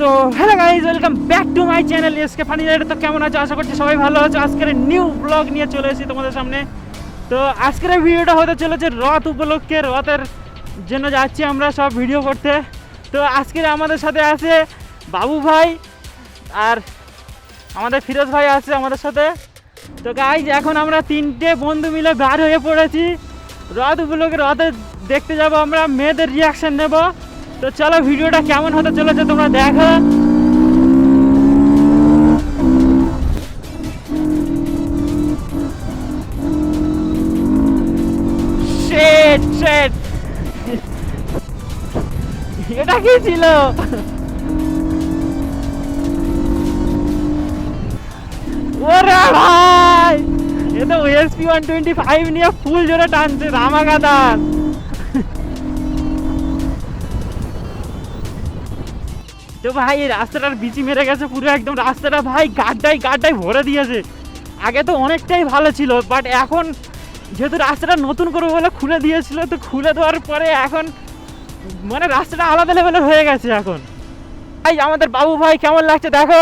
So hello guys, welcome back to my channel SK Funny Rider. তো কেমন আছো? আশা করছি সবাই ভালো আছো। আজকের নিউ ব্লগ নিয়ে চলে এসেছি তোমাদের সামনে। তো আজকের ভিডিওটা হতে চলেছে রথ উপলক্ষে। রথের জন্য যাচ্ছি আমরা সব ভিডিও করতে। তো আজকের আমাদের সাথে আছে বাবু ভাই আর আমাদের ফিরোজ ভাই আছে আমাদের সাথে। তো গাইজ এখন আমরা তিনটে বন্ধু মিলে বার হয়ে পড়েছি রথ উপলক্ষে। রথে দেখতে যাবো আমরা, মেয়েদের রিয়াকশন নেব। তো চলো ভিডিওটা কেমন হতে চলেছে তোমরা দেখো। এটা কি ছিল? ওরে ভাই, এটা ওএসপি 125 নিয়ে ফুল জোরে টানছে রামাগাদার। তো ভাই এই রাস্তাটার বিচি মেরে গেছে পুরো একদম। রাস্তাটা ভাই গাড্ডায় ভরে দিয়েছে। আগে তো অনেকটাই ভালো ছিল, বাট এখন যেহেতু রাস্তাটা নতুন করে বলে খুলে দিয়েছিল, তো খুলে দেওয়ার পরে এখন মানে রাস্তাটা আলাদা লেভেলের হয়ে গেছে এখন। ভাই আমাদের বাবু ভাই কেমন লাগছে দেখো।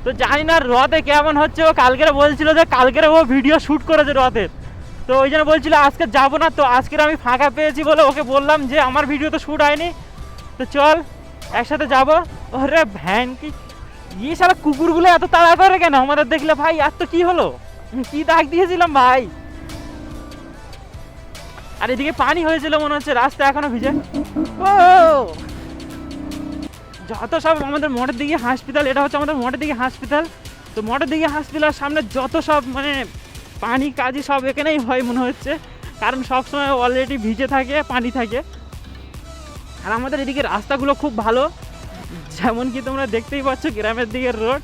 তো জানি না রথে কেমন হচ্ছে। ও কালকের বলছিল যে কালকের ও ভিডিও শ্যুট করেছে রথের, তো ওই জন্য বলছিল আজকে যাবো না। তো আজকের আমি ফাঁকা পেয়েছি বলে ওকে বললাম যে আমার ভিডিও তো শ্যুট হয়নি, তো চল একসাথে যাবো। ওরে ভ্যান কি ইয়ে, সারা কুকুরগুলো এত তাড়া করে কেন আমাদের দেখলে? ভাই আর তো কি হলো, কি দাগ দিয়েছিলাম ভাই? আর এদিকে পানি হয়েছিল মনে হচ্ছে, রাস্তা এখনো ভিজে। ও যত সব আমাদের মোড়ের দিকে হাসপাতাল, এটা হচ্ছে আমাদের মোড়ের দিকে হাসপাতাল। তো মোড়ের দিকে হাসপাতালের সামনে যত সব মানে পানি কাজই সব এখানেই হয় মনে হচ্ছে, কারণ সবসময় অলরেডি ভিজে থাকে, পানি থাকে। আর আমাদের এদিকে রাস্তাগুলো খুব ভালো, যেমন কি তোমরা দেখতেই পাচ্ছ গ্রামের দিকের রোড।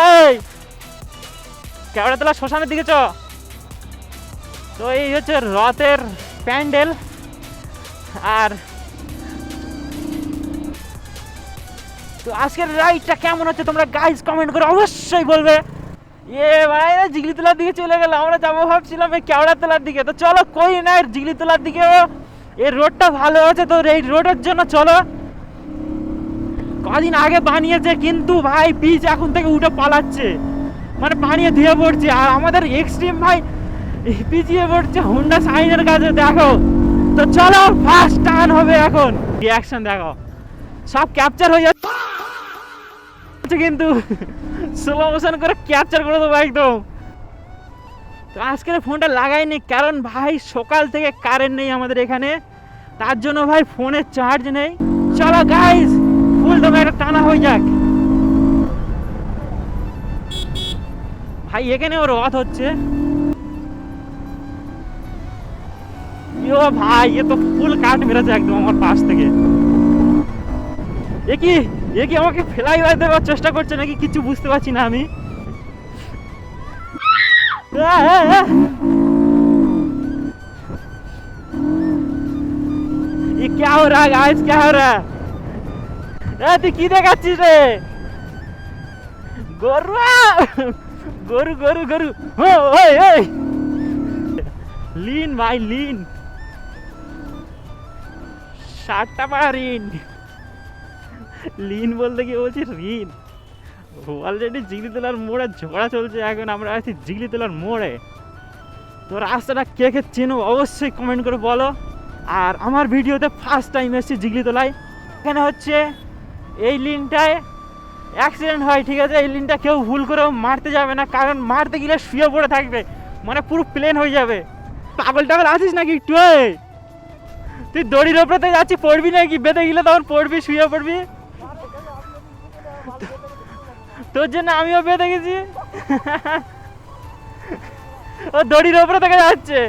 এই কেওড়াতলা শ্মশানের দিকে চ। তো এই হচ্ছে রথের প্যান্ডেল। আর তো আজকের রাইডটা কেমন হচ্ছে তোমরা গাইজ কমেন্ট করে অবশ্যই বলবে। এ ভাই জিগলিতলার দিকে চলে গেল, আমরা যাবো ভাবছিলাম এই কেওড়াতলার দিকে। তো চলো কই না, জিগলিতলার দিকে এই রোডটা ভালো আছে, তো এই রোডের জন্য চলো। কদিন আগে বানিয়েছে কিন্তু ভাই পিচ এখন থেকে উঠে পালাচ্ছে, মানে পানি ধুয়ে পড়ছে। আর আমাদের এক্সট্রিম ভাই পিছিয়ে পড়ছে হোন্ডা সাইনের কাছে দেখো। তো চলো ফার্স্ট টার্ন হবে এখন, রিয়াকশন দেখো সব ক্যাপচার হয়ে যাচ্ছে, কিন্তু স্লো মোশন করে ক্যাপচার করে দেবো একদম। তো আজকের ফোনটা লাগাইনি কারণ ভাই সকাল থেকে কারেন্ট নেই আমাদের এখানে, তার জন্য ভাই ফোনে চার্জ নেই। চলো গাইজ ফুল দমে একটা টানা হয়ে যাক। ভাই এখানে ওর রথ হচ্ছে। ইয়ো ভাই এ তো ফুল কাট মেরেছে একদম আমার পাশ থেকে। এ কি আমাকে ফেলাই দেওয়ার চেষ্টা করছে নাকি কিছু বুঝতে পারছি না আমি। ये क्या हो रहा है गाइस, क्या हो रहा है? তুই কি দেখাচ্ছিস রে? গরু গরু গরু গরু লিন ভাই লিন, শার্টটা পা ঋণ। লিন বলতে কি বলছি ঋণ। অলরেডি জিগলিতলার মোড়ে ঝগড়া চলছে, এখন আমরা আছি জিগলিতলার মোড়ে। তো রাস্তাটা কে কে চেনো অবশ্যই কমেন্ট করে বলো। আর আমার ভিডিওতে ফার্স্ট টাইম এসেছি জিগলিতলায়। এখানে হচ্ছে এই লিনটায় অ্যাক্সিডেন্ট হয়, ঠিক আছে? এই লিনটা কেউ ভুল করেও মারতে যাবে না, কারণ মারতে গেলে শুয়ে পড়ে থাকবে, মানে পুরো প্লেন হয়ে যাবে। পাগল টাগল আছিস নাকি একটু? তুই দড়ির ওপরে যাচ্ছি, পড়বি নাকি? বেঁধে গেলে তখন পড়বি, শুয়ে পড়বি। তোর জন্য আমিও বেঁধে গেছি। ও দড়ির ওপরে থেকে যাচ্ছে।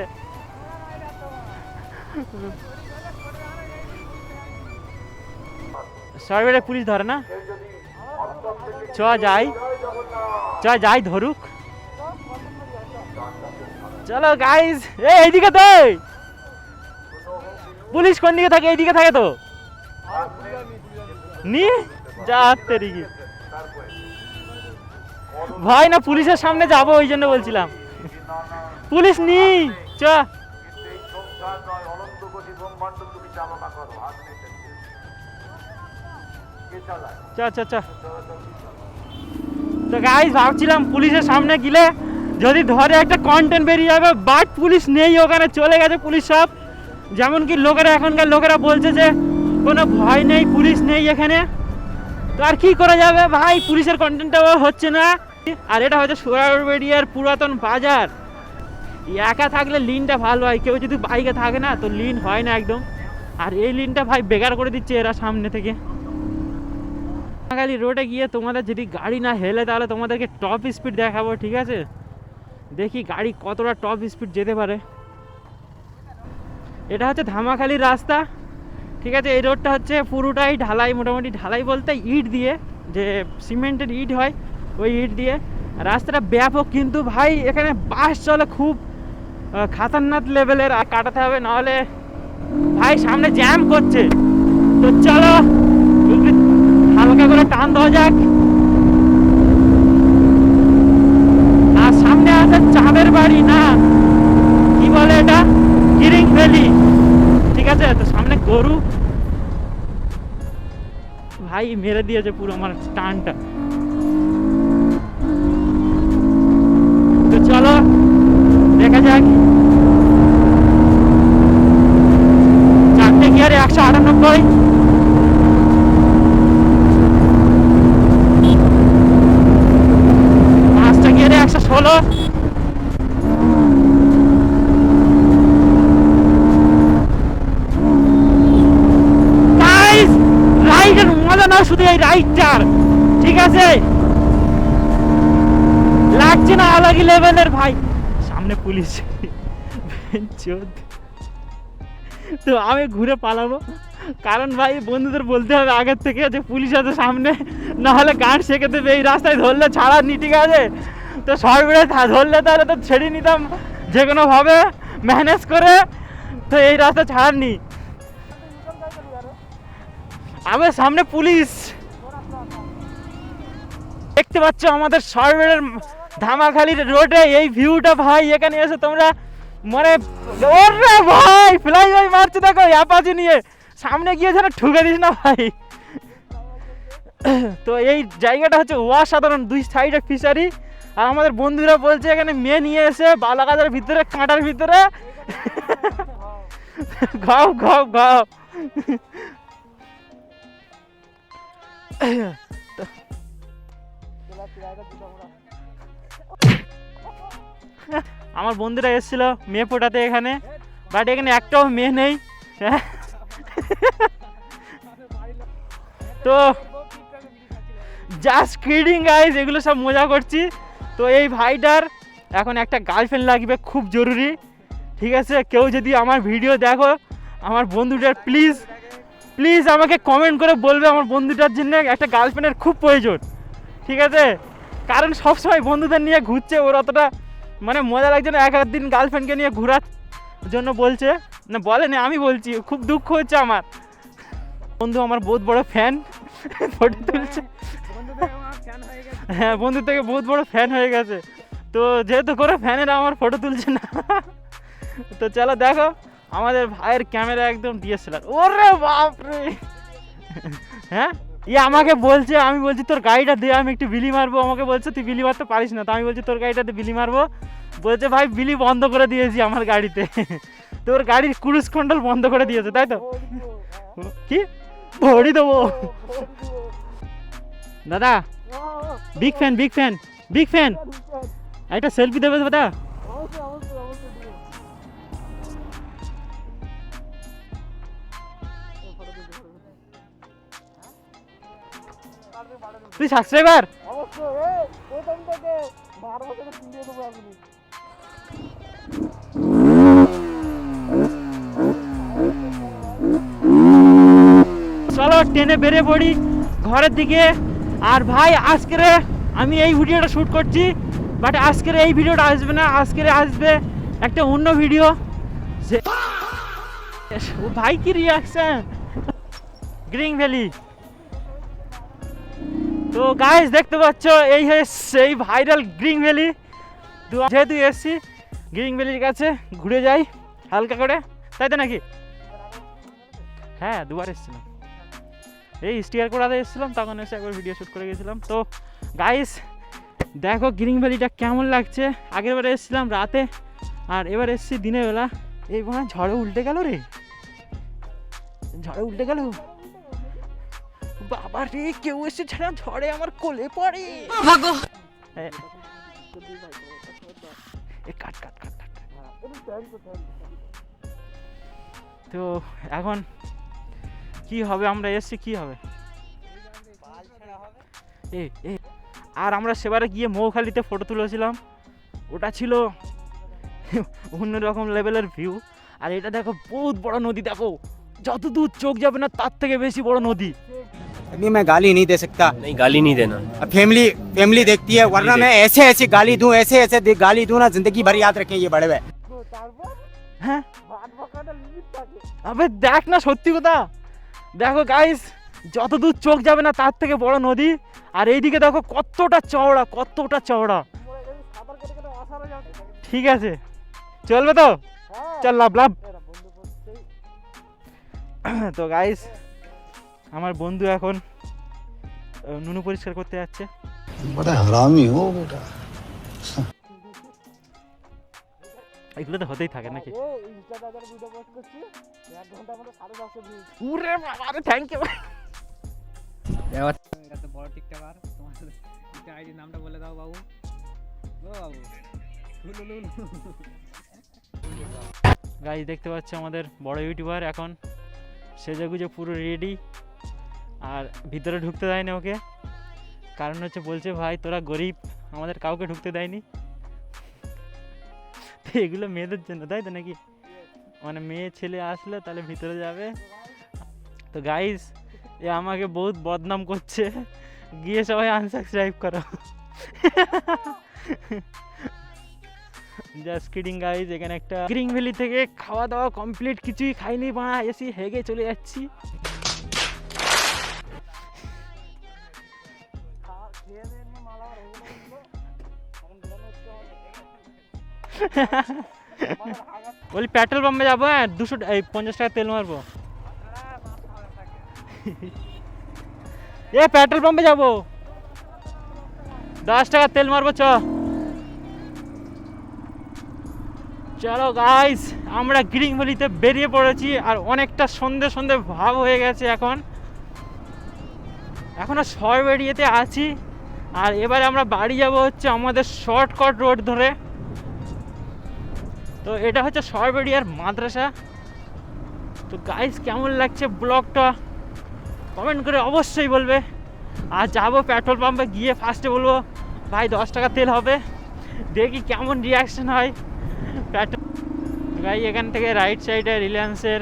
সরবেড়ে পুলিশ ধরে না, চ যাই ধরুক। চলো গাইজ, এইদিকে তো পুলিশ কোন দিকে থাকে? এইদিকে থাকে তো নি যাতে ভাই না, পুলিশের সামনে যাবো ওই জন্য বলছিলাম। পুলিশ নি চ। আচ্ছা তো গাইস ভাবছিলাম পুলিশের সামনে গেলে যদি ধরে একটা কন্টেন্ট বেরিয়ে যাবে, বাট পুলিশ নেই ওখানে, চলে গেছে পুলিশ সব। যেমন কি এখনকার লোকেরা বলছে যে কোনো ভয় নেই, পুলিশ নেই এখানে। তো আর কি করা যাবে ভাই, পুলিশের কন্টেন্টটাও হচ্ছে না। আর এটা হচ্ছে সোনারবেড়িয়ার পুরাতন বাজার। একা থাকলে লিনটা ভালো হয়, কেউ যদি বাইকে থাকে না তো লিন হয় না একদম। আর এই লিনটা ভাই বেকার করে দিচ্ছে এরা সামনে থেকে। খালি রোডে গিয়ে তোমাদের যদি গাড়ি না হেলে তাহলে তোমাদেরকে টপ স্পিড দেখাবো, ঠিক আছে? দেখি গাড়ি কতটা টপ স্পিড যেতে পারে। এটা হচ্ছে ধামাখালির রাস্তা, ঠিক আছে? এই রোডটা হচ্ছে পুরোটাই ঢালাই, মোটামুটি ঢালাই বলতে ইট দিয়ে, যে সিমেন্টের ইট হয় ওই ইট দিয়ে। রাস্তাটা ব্যাপক, কিন্তু ভাই এখানে বাস চলে খুব খাতারনাক লেভেলের, আর কাটাতে হবে, নাহলে ভাই সামনে জ্যাম করছে। তো চলো হালকা করে টান দেওয়া যাক। আর সামনে আছে চাঁদের বাড়ি, না কি বলে এটা, গিরিং ভ্যালি, ঠিক আছে? তো সামনে গরু ভাই মেরে দিয়েছে পুরো আমার টানটা। তো চলো দেখা যাক। 4টে গিয়ারে 198, 5টা গিয়ারে 116। রাইডের মজা না শুধু এই রাইডটার, ঠিক আছে? লাগছে না আলাদা লেভেলের ভাই। সামনে পুলিশ, তো আমি ঘুরে পালাবো, কারণ ভাই বন্ধুদের বলতে হবে আগের থেকে যে পুলিশ আছে সামনে, না হলে গান শেখে দেবে। এই রাস্তায় ধরলে ছাড়ানি, ঠিক আছে? তো সরবেড়ে ধরলে তাহলে তো ছেড়ে নিতাম যে কোনোভাবে ম্যানেজ করে। তো এই রাস্তা ছাড়াননি, আমার সামনে পুলিশ। দেখতে পাচ্ছ আমাদের সরবেড়ের ধামাখালির রোডে এই ভিউটা ভাই। এখানে এসে তোমরা মানে ওরে ভাই ফ্লাই ভাই মারছে, দেখো অ্যাপাচি নিয়ে। সামনে গিয়ে যেন ঠুকে দিস না ভাই। তো এই জায়গাটা হচ্ছে অসাধারণ, 2 সাইডে ফিশারি। আর আমাদের বন্ধুরা বলছে এখানে মেয়ে নিয়ে এসে বালাগাজার ভিতরে, কাঁটার ভিতরে ঘাও ঘাও ঘাও। আমার বন্ধুরা এসেছিল মেয়ে ফোটাতে এখানে, বাট এখানে একটাও মেয়ে নেই। তো জাস্ট কিডিং গাইস, এগুলো সব মজা করছি। তো এই ভাইটার এখন একটা গার্লফ্রেন্ড লাগবে খুব জরুরি, ঠিক আছে? কেউ যদি আমার ভিডিও দেখো, আমার বন্ধুটার প্লিজ প্লিজ আমাকে কমেন্ট করে বলবে আমার বন্ধুটার জন্য একটা গার্লফ্রেন্ডের খুব প্রয়োজন, ঠিক আছে? কারণ সবসময় বন্ধুদের নিয়ে ঘুরছে, ওর অতটা মানে মজা লাগছে না। এক দিন গার্লফ্রেন্ডকে নিয়ে ঘোরার জন্য বলছে, না বলেনি, আমি বলছি। খুব দুঃখ হচ্ছে আমার। বন্ধু আমার বহুত বড় ফ্যান, ফটো তুলছে। হ্যাঁ, বন্ধু থেকে বহুত বড় ফ্যান হয়ে গেছে। তো যেহেতু করে ফ্যানেরা আমার ফটো তুলছে না। তো চলো দেখো আমাদের ভাইয়ের ক্যামেরা একদম ডিএসএলআর। ওরে বাপরে, হ্যাঁ আমাকে বলছে, আমি বলছি তোর গাড়িটা দে, আমি একটু বিলি মারবো। আমাকে বলছে তুই বিলি মারতে পারিস না, তো আমি বলছি তোর গাড়িটাতে বিলি মারবো। বলছে ভাই বিলি বন্ধ করে দিয়েছি আমার গাড়িতে। তোর গাড়ির ক্রুজ কন্ট্রোল বন্ধ করে দিয়েছে, তাই তো? কি ভরি দেবো? দাদা big fan, big fan, big fan. একটা সেলফি দেবে দাদা? তুই সাবস্ক্রাইবার? চলো ট্রেনে বেরিয়ে পড়ি ঘরের দিকে। আর ভাই আজকের আমি এই ভিডিওটা শ্যুট করছি, বাট আজকের এই ভিডিওটা আসবে না, আজকের আসবে একটা অন্য ভিডিও। ভাই কি রিয়াকশন, গ্রিন ভ্যালি। তো গাইস দেখতে পাচ্ছ এই সেই ভাইরাল গ্রিন ভ্যালি। যেহেতু এসছি গ্রিন ভ্যালির কাছে ঘুরে যাই হালকা করে, তাই তো নাকি? হ্যাঁ, দুবার এসেছিলাম, এই স্টিয়ার করাতে এসেছিলাম, তখন এসে একবার ভিডিও শ্যুট করে গেছিলাম। তো গাইস দেখো গ্রিন ভ্যালিটা কেমন লাগছে। আগের বারে এসেছিলাম রাতে, আর এবার এসেছি দিনের বেলা। এই মনে হয় ঝড়ে উল্টে গেল রে, ঝড়ে উল্টে গেল। বাবা রে, কেউ এসেছে না, ঝড়ে আমার কোলে পড়ে। কাট কাট কাট কাট। তো এখন কি হবে, আমরা এসছি কি হবে। আর আমরা সেবারে গিয়ে মৌখালিতে ফটো তুলেছিলাম, ওটা ছিল অন্যরকম লেভেলের ভিউ। আর এটা দেখো বহুত বড় নদী, দেখো যত দূর চোখ যাবে না তার থেকে বেশি বড় নদী। अभी मैं गाली नहीं दे सकता। नहीं, गाली नहीं देना। अब फैमिली देखती है, वरना मैं ऐसे ऐसे गाली दूं, ऐसे ऐसे गाली दूं ना, जिंदगी भर याद रखें ये बड़े हुए। হ্যাঁ, আবে দেখ না, সত্যি কথা দেখো গাইস, যত দূর চোখ যাবে না তার থেকে বড় নদী। আর এইদিকে দেখো কতটা চওড়া, কতটা চওড়া। ঠিক আছে, চলবে তো, চল লাভ লাভ। তো গাইস আমার বন্ধু এখন নুনু পরিষ্কার করতে যাচ্ছে। बड़ा हरामी हो बेटा। এগুলো তো হতেই থাকে নাকি। উরে বাবা রে, থ্যাংক ইউ। এটা তো বড় টিকটকার, তোমার আইডি নামটা বলে দাও বাবু। ও বাবু, গাইস দেখতে পাচ্ছ আমাদের বড় ইউটিউবার এখন সেজেগুজে পুরো রেডি। আর ভিতরে ঢুকতে দেয় না ওকে, কারণ হচ্ছে বলছে ভাই তোরা গরিব, আমাদের কাউকে ঢুকতে দেয়নি। তো এগুলো মেয়েদের জন্য, তাই তো নাকি, মানে মেয়ে ছেলে আসলে তাহলে ভিতরে যাবে। তো গাইস এ আমাকে বহুত বদনাম করছে, গিয়ে সবাই আনসাবস্ক্রাইব করো। Just kidding guys. এখানে একটা গ্রিন ভ্যালি থেকে খাওয়া দাওয়া কমপ্লিট, কিছুই খাইনি, বাড়া এসি হেগে চলে যাচ্ছি। বলি পেট্রোল পাম্পে যাবো, হ্যাঁ 250 টাকা তেল মারবো। এ পেট্রোল পাম্পে যাবো, 10 টাকা তেল মারবো, চলো গাইস আমরা গ্রিন ভ্যালিতে বেরিয়ে পড়েছি। আর অনেকটা সন্ধে সন্ধে ভাব হয়ে গেছে, এখনো শর্ট এরিয়াতে আছি। আর এবারে আমরা বাড়ি যাব হচ্ছে আমাদের শর্টকাট রোড ধরে। তো এটা হচ্ছে শর্ট এরিয়ার মাদ্রাসা। তো গাইস কেমন লাগছে ব্লগটা কমেন্ট করে অবশ্যই বলবে। আর যাবো পেট্রোল পাম্পে, গিয়ে ফার্স্টে বলবো ভাই 10 টাকা তেল হবে, দেখি কেমন রিয়াকশন হয়। গাই এখান থেকে রাইট সাইডে রিলায়েন্সের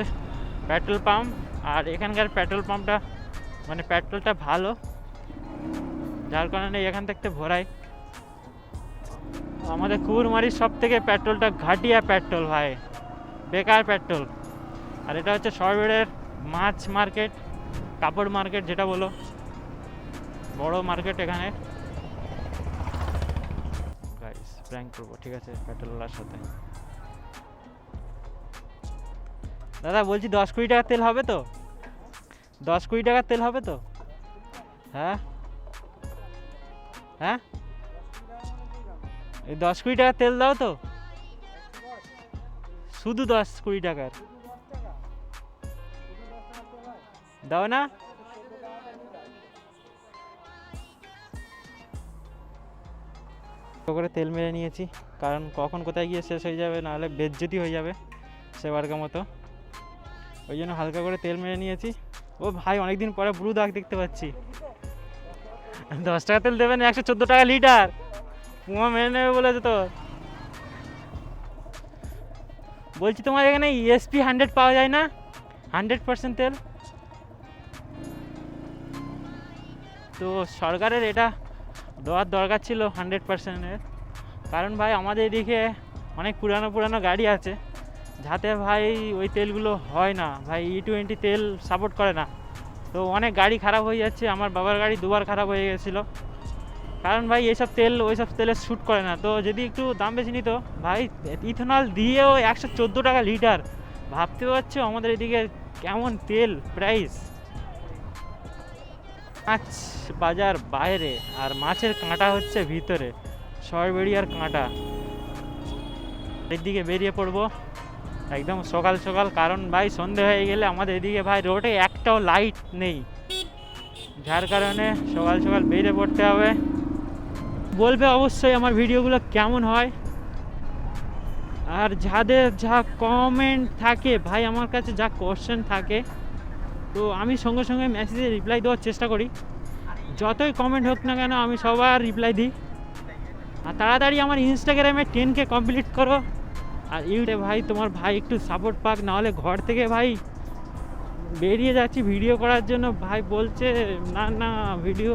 পেট্রোল পাম্প। আর এখানকার পেট্রোল পাম্পটা মানে পেট্রোলটা ভালো, যার কারণে এখান থেকে ভরাই। আমাদের কুরমারির সব থেকে পেট্রোলটা ঘাটিয়া পেট্রোল ভাই, বেকার পেট্রোল। আর এটা হচ্ছে সরবেড়ের মাছ মার্কেট, কাপড় মার্কেট যেটা বলো, বড় মার্কেট এখানে। গাইস প্র্যাঙ্ক করবো, ঠিক আছে পেট্রোলওয়ালার সাথে। দাদা বলছি 10-20 টাকা তেল হবে তো, 10-20 টাকার তেল হবে তো? হ্যাঁ হ্যাঁ, এই 10-20 টাকার তেল দাও তো, শুধু 10-20 টাকার দাও না। করে তেল মেরে নিয়েছি, কারণ কখন কোথায় গিয়ে শেষ হয়ে যাবে, নাহলে বেজ্জতি হয়ে যাবে সেবারকার মতো। ওই জন্য হালকা করে তেল মেরে নিয়েছি। ও ভাই অনেকদিন পরে ব্লু দাগ দেখতে পাচ্ছি। 10 টাকা তেল দেবেন, 114 টাকা লিটার, পুমা মেরে নেবে বলেছে তো। বলছি তোমার এখানে ESP 100 পাওয়া যায় না, 100% তেল? তো সরকারের এটা দেওয়ার দরকার ছিল 100%-এর, কারণ ভাই আমাদের এদিকে অনেক পুরানো গাড়ি আছে, যাতে ভাই ওই তেলগুলো হয় না ভাই, E20 তেল সাপোর্ট করে না। তো অনেক গাড়ি খারাপ হয়ে যাচ্ছে, আমার বাবার গাড়ি 2বার খারাপ হয়ে গেছিলো, কারণ ভাই এইসব তেল ওইসব তেলে শ্যুট করে না। তো যদি একটু দাম বেশি নিত ভাই, ইথেনল দিয়েও 114 টাকা লিটার। ভাবতে পারছো আমাদের এদিকে কেমন তেল প্রাইস। মাছ বাজার বাইরে আর মাছের কাঁটা হচ্ছে ভিতরে, সরবেড়িয়ার কাঁটা। এদিকে বেরিয়ে পড়বো একদম সকাল সকাল, কারণ ভাই সন্ধে হয়ে গেলে আমাদের এদিকে ভাই রোডে একটাও লাইট নেই, যার কারণে সকাল সকাল বেরিয়ে পড়তে হবে। বলবে অবশ্যই আমার ভিডিওগুলো কেমন হয়, আর যাদের যা কমেন্ট থাকে ভাই, আমার কাছে যা কোশ্চেন থাকে, তো আমি সঙ্গে সঙ্গে মেসেজে রিপ্লাই দেওয়ার চেষ্টা করি। যতই কমেন্ট হোক না কেন আমি সবার রিপ্লাই দিই। আর তাড়াতাড়ি আমার ইনস্টাগ্রামে 10K কমপ্লিট করো। আর ইউটিউবে ভাই তোমার ভাই একটু সাপোর্ট পাক, নাহলে ঘর থেকে ভাই বেরিয়ে যাচ্ছি ভিডিও করার জন্য, ভাই বলছে না না ভিডিও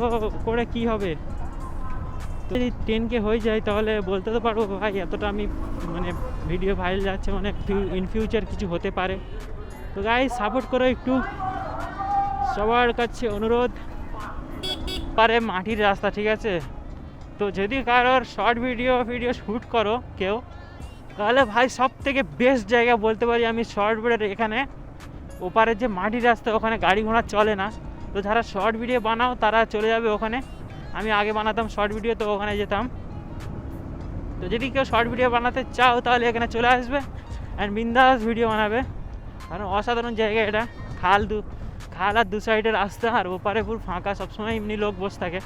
করে কি হবে। তো যদি 10K হয়ে যায় তাহলে বলতে তো পারবো ভাই এতটা আমি মানে ভিডিও ভাইরাল যাচ্ছে, মানে ইন ফিউচার কিছু হতে পারে। তো গাইস সাপোর্ট করো একটু, সবার কাছে অনুরোধ। পারে মাটির রাস্তা, ঠিক আছে? তো যদি কারোর শর্ট ভিডিও শ্যুট করো কেউ, তাহলে ভাই সব থেকে বেস্ট জায়গা বলতে পারি আমি শর্ট ভিডিওর এখানে, ওপারের যে মাটির রাস্তা ওখানে গাড়ি ঘোড়া চলে না। তো যারা শর্ট ভিডিও বানাও তারা চলে যাবে ওখানে। আমি আগে বানাতাম শর্ট ভিডিও, তো ওখানে যেতাম। তো যদি কেউ শর্ট ভিডিও বানাতে চাও তাহলে এখানে চলে আসবে অ্যান্ড বিন্দাস ভিডিও বানাবে, কারণ অসাধারণ জায়গা এটা। খাল আর দু সাইডে রাস্তা, আর ওপারে পুরো ফাঁকা, সবসময় এমনি লোক বসে থাকে।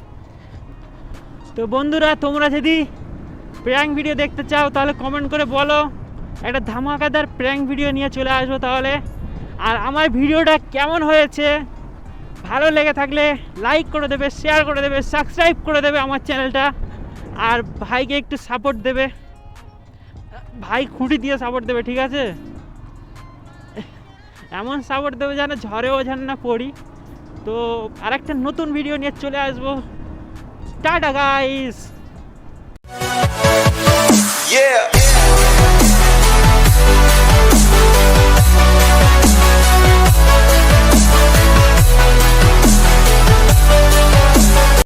তো বন্ধুরা তোমরা যদি প্র্যাঙ্ক ভিডিও দেখতে চাও তাহলে কমেন্ট করে বলো, একটা ধামাকাদার প্র্যাঙ্ক ভিডিও নিয়ে চলে আসবো তাহলে। আর আমার ভিডিওটা কেমন হয়েছে ভালো লেগে থাকলে লাইক করে দেবে, শেয়ার করে দেবে, সাবস্ক্রাইব করে দেবে আমার চ্যানেলটা। আর ভাইকে একটু সাপোর্ট দেবে, ভাই খুঁটি দিয়ে সাপোর্ট দেবে, ঠিক আছে? এমন সাপোর্ট দেবে যেন ঝড়েও যেন না পড়ি। তো আরেকটা নতুন ভিডিও নিয়ে চলে আসবো। Tata guys. Yeah.